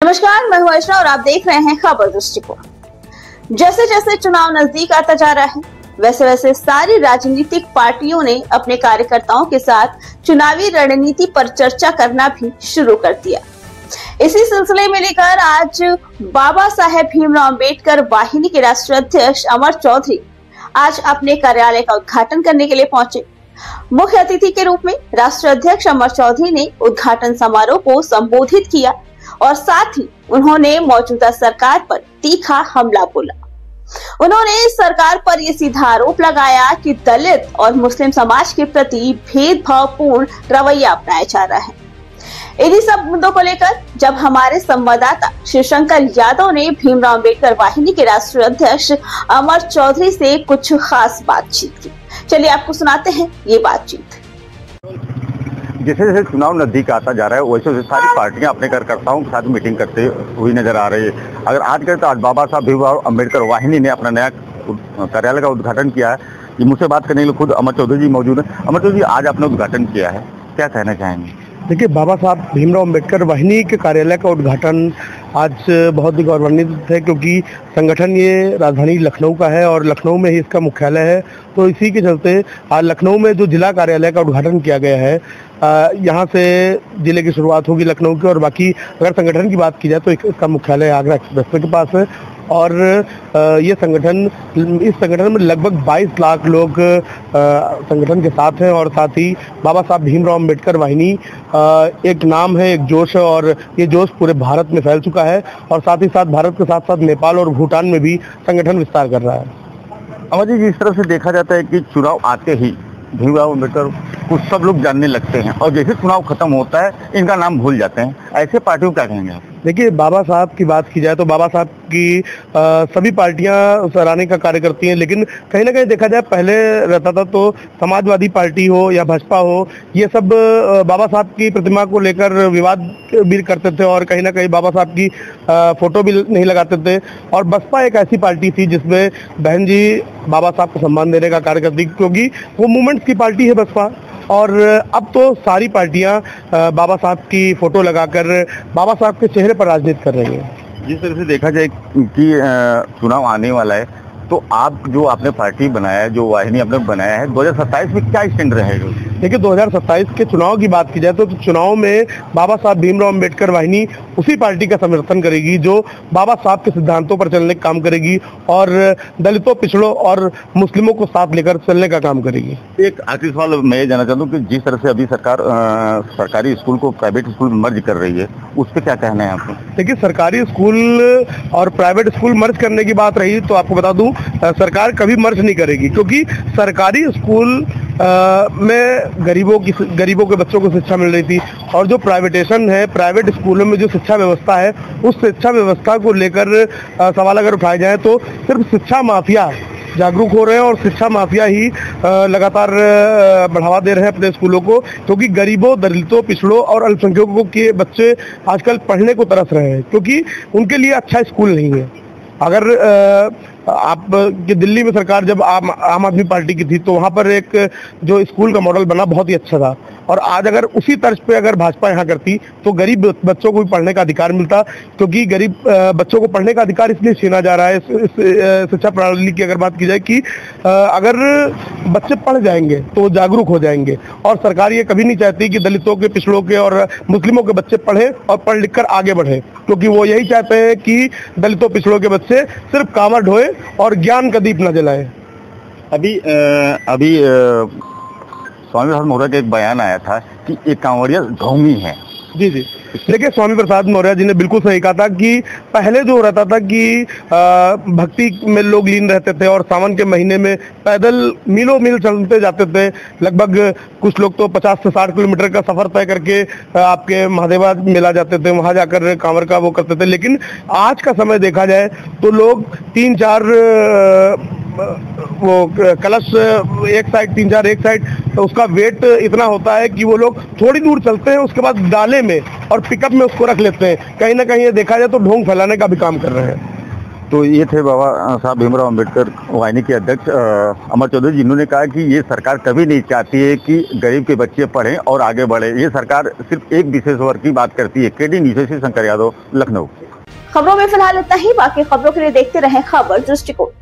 नमस्कार, मैं हूं अर्चना और आप देख रहे हैं खबर दृष्टिकोण। जैसे जैसे चुनाव नजदीक आता जा रहा है, वैसे वैसे सारी राजनीतिक पार्टियों ने अपने कार्यकर्ताओं के साथ चुनावी रणनीति पर चर्चा करना भी शुरू कर दिया। इसी सिलसिले में लेकर आज बाबा साहेब भीमराव अम्बेडकर वाहिनी के राष्ट्रीय अध्यक्ष अमर चौधरी आज अपने कार्यालय का उद्घाटन करने के लिए पहुंचे। मुख्य अतिथि के रूप में राष्ट्रीय अध्यक्ष अमर चौधरी ने उद्घाटन समारोह को संबोधित किया और साथ ही उन्होंने मौजूदा सरकार पर तीखा हमला बोला। उन्होंने इस सरकार पर यह सीधा आरोप लगाया कि दलित और मुस्लिम समाज के प्रति भेदभावपूर्ण रवैया अपनाया जा रहा है। इन्हीं सब मुद्दों को लेकर जब हमारे संवाददाता शिवशंकर यादव ने भीमराव अम्बेडकर वाहिनी के राष्ट्रीय अध्यक्ष अमर चौधरी से कुछ खास बातचीत की, चलिए आपको सुनाते हैं ये बातचीत। जैसे जैसे चुनाव नजदीक आता जा रहा है वैसे वैसे सारी पार्टियां अपने कार्यकर्ताओं के साथ मीटिंग करते हुई नजर आ रही है। अगर आज करें तो आज बाबा साहब भीमराव अम्बेडकर वाहिनी ने अपना नया कार्यालय का उद्घाटन किया है। ये मुझसे बात करने के लिए खुद अमर चौधरी जी मौजूद है। अमर चौधरी जी, आज आपने उद्घाटन किया है, क्या कहना चाहेंगे? देखिए, बाबा साहब भीमराव अम्बेडकर वाहिनी के कार्यालय का उद्घाटन आज बहुत ही गौरवान्वित है, क्योंकि संगठन ये राजधानी लखनऊ का है और लखनऊ में ही इसका मुख्यालय है। तो इसी के चलते आज लखनऊ में जो जिला कार्यालय का उद्घाटन किया गया है, यहाँ से जिले की शुरुआत होगी लखनऊ की, और बाकी अगर संगठन की बात की जाए तो इसका मुख्यालय आगरा एक्सप्रेसवे के पास है। और ये संगठन, इस संगठन में लगभग 22 लाख लोग संगठन के साथ हैं। और साथ ही बाबा साहब भीमराव अम्बेडकर वाहिनी एक नाम है, एक जोश है, और ये जोश पूरे भारत में फैल चुका है। और साथ ही साथ भारत के साथ साथ नेपाल और भूटान में भी संगठन विस्तार कर रहा है। अमर जी, जिस तरह से देखा जाता है कि चुनाव आते ही भीमराव अम्बेडकर को सब लोग जानने लगते हैं और जैसे चुनाव खत्म होता है इनका नाम भूल जाते हैं, ऐसे पार्टियों क्या कहेंगे आप? देखिए, बाबा साहब की बात की जाए तो बाबा साहब की सभी पार्टियां सराहने का कार्य करती हैं, लेकिन कहीं ना कहीं देखा जाए पहले रहता था तो समाजवादी पार्टी हो या भाजपा हो, ये सब बाबा साहब की प्रतिमा को लेकर विवाद भी करते थे और कहीं ना कहीं बाबा साहब की फोटो भी नहीं लगाते थे। और बसपा एक ऐसी पार्टी थी जिसमें बहन जी बाबा साहब को सम्मान देने का कार्य करती, क्योंकि वो मूवमेंट्स की पार्टी है बसपा। और अब तो सारी पार्टियां बाबा साहब की फोटो लगाकर बाबा साहब के चेहरे पर राजनीति कर रही हैं। जिस तरह से देखा जाए कि चुनाव आने वाला है, तो आप जो आपने पार्टी बनाया है, जो वाहिनी आपने बनाया है, 2027 में क्या स्टैंड रहेगा? देखिए, 2027 के चुनाव की बात की जाए तो चुनाव में बाबा साहब भीमराव अम्बेडकर वाहिनी उसी पार्टी का समर्थन करेगी जो बाबा साहब के सिद्धांतों पर चलने का काम करेगी और दलितों, पिछड़ों और मुस्लिमों को साथ लेकर चलने का काम करेगी। एक आखिरी सवाल मैं ये जानना चाहता हूँ कि जिस तरह से अभी सरकार सरकारी स्कूल को प्राइवेट स्कूल में मर्ज कर रही है, उस पर क्या कहना है आपको? देखिए, सरकारी स्कूल और प्राइवेट स्कूल मर्ज करने की बात रही तो आपको बता दूं, सरकार कभी मर्ज नहीं करेगी, क्योंकि सरकारी स्कूल में गरीबों के बच्चों को शिक्षा मिल रही थी। और जो प्राइवेटेशन है, प्राइवेट स्कूलों में जो शिक्षा व्यवस्था है, उस शिक्षा व्यवस्था को लेकर सवाल अगर उठाए जाए तो सिर्फ शिक्षा माफिया जागरूक हो रहे हैं और शिक्षा माफिया ही लगातार बढ़ावा दे रहे हैं अपने स्कूलों को, क्योंकि गरीबों, दलितों, पिछड़ों और अल्पसंख्यकों के बच्चे आजकल पढ़ने को तरस रहे हैं, क्योंकि उनके लिए अच्छा स्कूल नहीं है। अगर आप कि दिल्ली में सरकार जब आम आदमी पार्टी की थी तो वहाँ पर एक जो स्कूल का मॉडल बना बहुत ही अच्छा था, और आज अगर उसी तर्ज पे अगर भाजपा यहाँ करती तो गरीब बच्चों को भी पढ़ने का अधिकार मिलता, क्योंकि गरीब बच्चों को पढ़ने का अधिकार इसलिए छीना जा रहा है इस शिक्षा प्रणाली की अगर बात की जाए कि अगर बच्चे पढ़ जाएंगे तो जागरूक हो जाएंगे। और सरकार ये कभी नहीं चाहती कि दलितों के, पिछड़ों के और मुस्लिमों के बच्चे पढ़े और पढ़ लिख कर आगे बढ़े, क्योंकि वो यही चाहते हैं कि दलितों, पिछड़ों के बच्चे सिर्फ कांवड़ ढोए और ज्ञान का दीप न जलाए। अभी स्वामी प्रसाद मौर्य का एक बयान आया था कि एक कांवड़िया ढोंगी है। जी जी, देखिए, स्वामी प्रसाद मौर्य जी ने बिल्कुल सही कहा था कि पहले जो रहता था कि भक्ति में लोग लीन रहते थे और सावन के महीने में पैदल मीलों मील चलते जाते थे। लगभग कुछ लोग तो 50 से 60 किलोमीटर का सफर तय करके आपके महादेवा मेला जाते थे, वहां जाकर कांवर का वो करते थे। लेकिन आज का समय देखा जाए तो लोग 3-4 वो कलश एक साइड, 3-4 एक साइड, तो उसका वेट इतना होता है कि वो लोग थोड़ी दूर चलते हैं, उसके बाद डाले में और पिकअप में उसको रख लेते हैं। कहीं ना कहीं ये देखा जाए तो ढोंग फैलाने का भी काम कर रहे हैं। तो ये थे बाबा साहब भीमराव अम्बेडकर वाहिनी के अध्यक्ष अमर चौधरी, जिन्होंने कहा कि ये सरकार कभी नहीं चाहती है कि गरीब के बच्चे पढ़ें और आगे बढ़े। ये सरकार सिर्फ एक विशेष वर्ग की बात करती है। केडी न्यूज़ से शंकर यादव, लखनऊ। खबरों में फिलहाल इतना ही। बाकी खबरों के लिए देखते रहें खबर दृष्टिकोण।